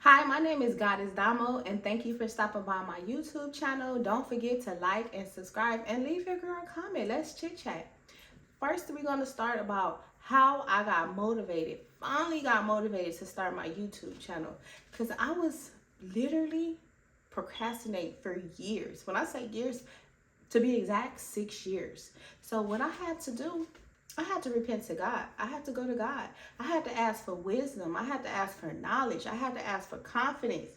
Hi, my name is Goddess Damo, and thank you for stopping by my YouTube channel. Don't forget to like and subscribe and leave your girl a comment. Let's chit chat. First, we're going to start about how I got motivated. Finally got motivated to start my YouTube channel because I was literally procrastinating for years. When I say years, to be exact, 6 years. So what I had to do, I had to repent to God. I had to go to God. I had to ask for wisdom. I had to ask for knowledge. I had to ask for confidence.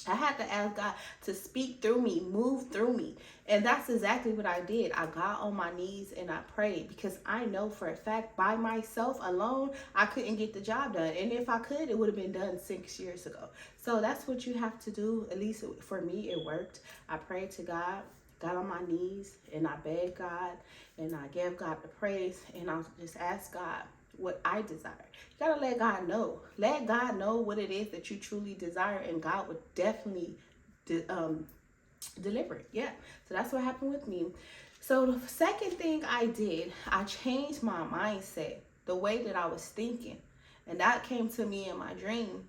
I had to ask God to speak through me, move through me. And that's exactly what I did. I got on my knees and I prayed because I know for a fact by myself alone, I couldn't get the job done. And if I could, it would have been done 6 years ago. So that's what you have to do. At least for me, it worked. I prayed to God, got on my knees, and I begged God, and I gave God the praise, and I just asked God what I desire. You gotta let God know. Let God know what it is that you truly desire, and God would definitely deliver it. Yeah. So that's what happened with me. So the second thing I did, I changed my mindset, the way that I was thinking, and that came to me in my dream.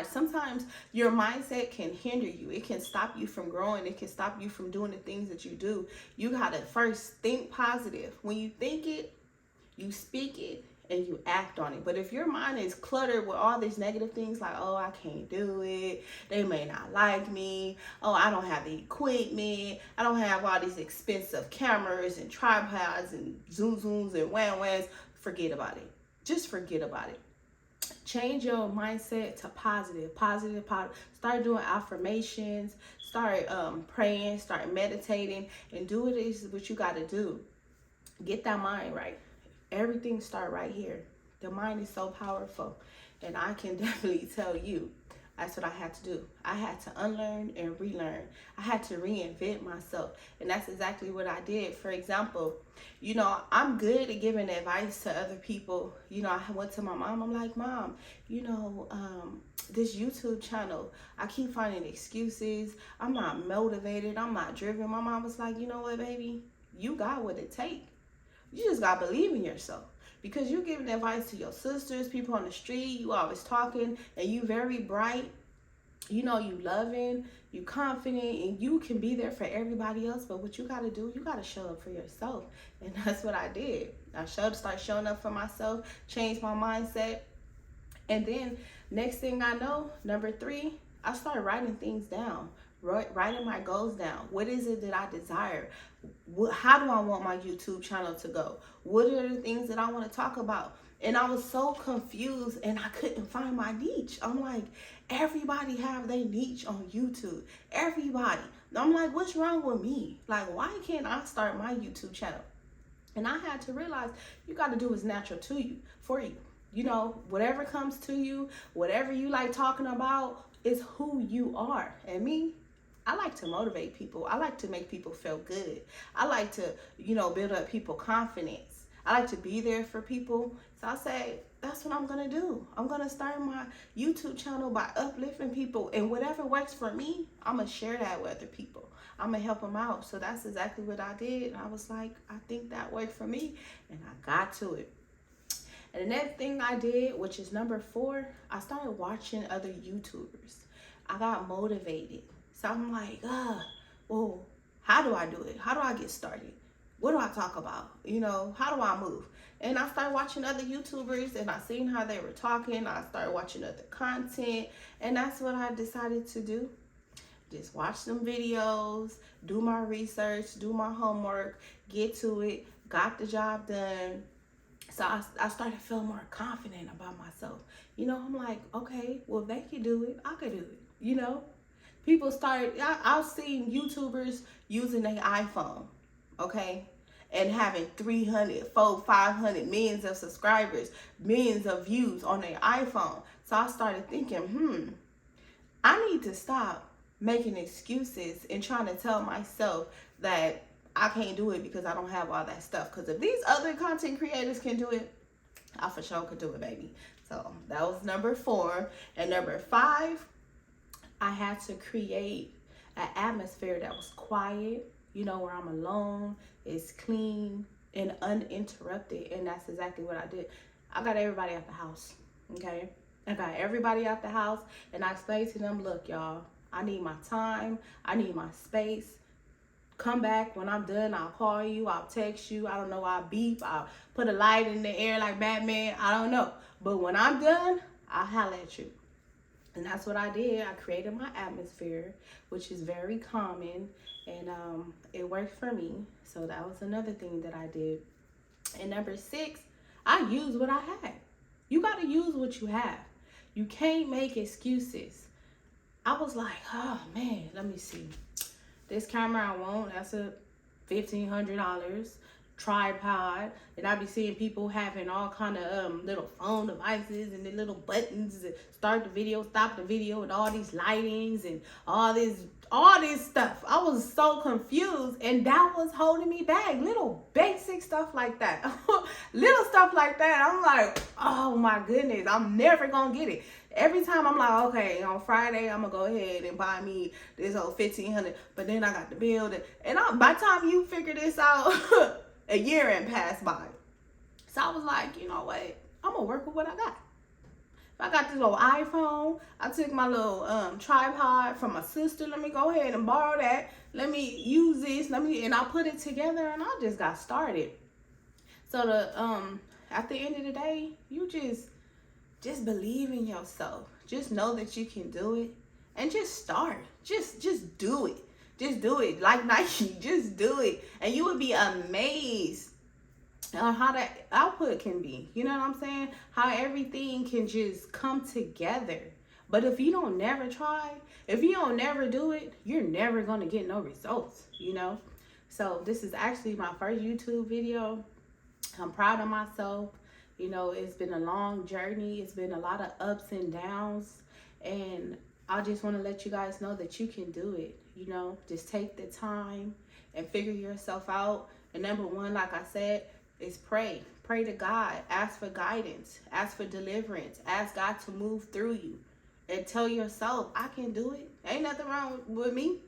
Sometimes your mindset can hinder you. It can stop you from growing. It can stop you from doing the things that you do. You gotta first think positive. When you think it, you speak it, and you act on it. But if your mind is cluttered with all these negative things like, oh, I can't do it, they may not like me, oh, I don't have the equipment, I don't have all these expensive cameras and tripods and zoom zooms and wham whams, forget about it. Just forget about it. Change your mindset to positive. Start doing affirmations, start praying, start meditating, and do what you got to do. Get that mind right. Everything start right here. The mind is so powerful, and I can definitely tell you that's what I had to do. I had to unlearn and relearn. I had to reinvent myself, and that's exactly what I did. For example, I'm good at giving advice to other people. I went to my mom. I'm like, Mom, this YouTube channel, I keep finding excuses. I'm not motivated. I'm not driven. My mom was like, you know what, baby? You got what it takes. You just got to believe in yourself, because you're giving advice to your sisters, people on the street, you always talking, and you very bright, you loving, you confident, and you can be there for everybody else. But what you got to do, you got to show up for yourself. And that's what I did. I started showing up for myself, changed my mindset. And then next thing I know, number 3, I started writing things down, writing my goals down. What is it that I desire? How do I want my YouTube channel to go? What are the things that I want to talk about? And I was so confused, and I couldn't find my niche. I'm like, everybody have their niche on YouTube. Everybody. I'm like, what's wrong with me? Like, why can't I start my YouTube channel? And I had to realize you got to do what's natural to you, for you. Whatever comes to you, whatever you like talking about is who you are. And me, I like to motivate people. I like to make people feel good. I like to, build up people confidence. I like to be there for people. So I say, that's what I'm going to do. I'm going to start my YouTube channel by uplifting people. And whatever works for me, I'm going to share that with other people. I'm going to help them out. So that's exactly what I did. And I was like, I think that worked for me. And I got to it. And the next thing I did, which is number 4, I started watching other YouTubers. I got motivated. So I'm like, well, how do I do it? How do I get started? What do I talk about? How do I move? And I started watching other YouTubers, and I seen how they were talking. I started watching other content, and that's what I decided to do. Just watch some videos, do my research, do my homework, get to it, got the job done. So I started feeling more confident about myself. I'm like, okay, well, if they could do it, I could do it. People I've seen YouTubers using their iPhone, okay, and having 300, 400, 500 millions of subscribers, millions of views on their iPhone. So I started thinking, I need to stop making excuses and trying to tell myself that I can't do it because I don't have all that stuff. Because if these other content creators can do it, I for sure could do it, baby. So that was number 4. And number 5, I had to create an atmosphere that was quiet, where I'm alone, it's clean and uninterrupted. And that's exactly what I did. I got everybody at the house, okay? I got everybody out the house, and I explained to them, look, y'all, I need my time. I need my space. Come back when I'm done. I'll call you. I'll text you. I don't know. I'll beep. I'll put a light in the air like Batman. I don't know. But when I'm done, I'll holler at you. And that's what I did. I created my atmosphere, which is very common, and it worked for me. So that was another thing that I did. And number 6, I used what I had. You got to use what you have. You can't make excuses. I was like, oh man, let me see. This camera I want, that's a $1,500 tripod. And I be seeing people having all kind of little phone devices and the little buttons to start the video, stop the video, and all these lightings and all this stuff. I was so confused, and that was holding me back. Little basic stuff like that. Little stuff like that. I'm like, oh my goodness, I'm never gonna get it. Every time I'm like, okay, on Friday, I'm going to go ahead and buy me this whole $1,500. But then I got the bill. And by the time you figure this out, a year and passed by. So I was like, you know what? I'm going to work with what I got. If I got this little iPhone, I took my little tripod from my sister. Let me go ahead and borrow that. Let me use this. And I put it together, and I just got started. So at the end of the day, you just believe in yourself. Just know that you can do it, and just start. Just do it. Just do it. Like Nike, just do it. And you would be amazed on how that output can be. You know what I'm saying? How everything can just come together. But if you don't never try, if you don't never do it, you're never going to get no results, you know? So this is actually my first YouTube video. I'm proud of myself. You know, it's been a long journey. It's been a lot of ups and downs. And I just want to let you guys know that you can do it. You know, just take the time and figure yourself out. And number 1, like I said, is pray. Pray to God. Ask for guidance. Ask for deliverance. Ask God to move through you. And tell yourself, I can do it. Ain't nothing wrong with me.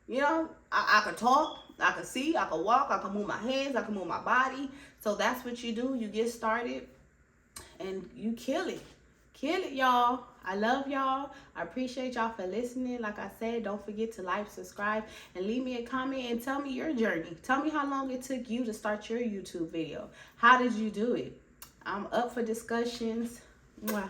You know, I can talk. I can see. I can walk. I can move my hands. I can move my body. So that's what you do. You get started. And you kill it. Kill it, y'all. I love y'all. I appreciate y'all for listening. Like I said, don't forget to like, subscribe, and leave me a comment and tell me your journey. Tell me how long it took you to start your YouTube video. How did you do it? I'm up for discussions. Mwah.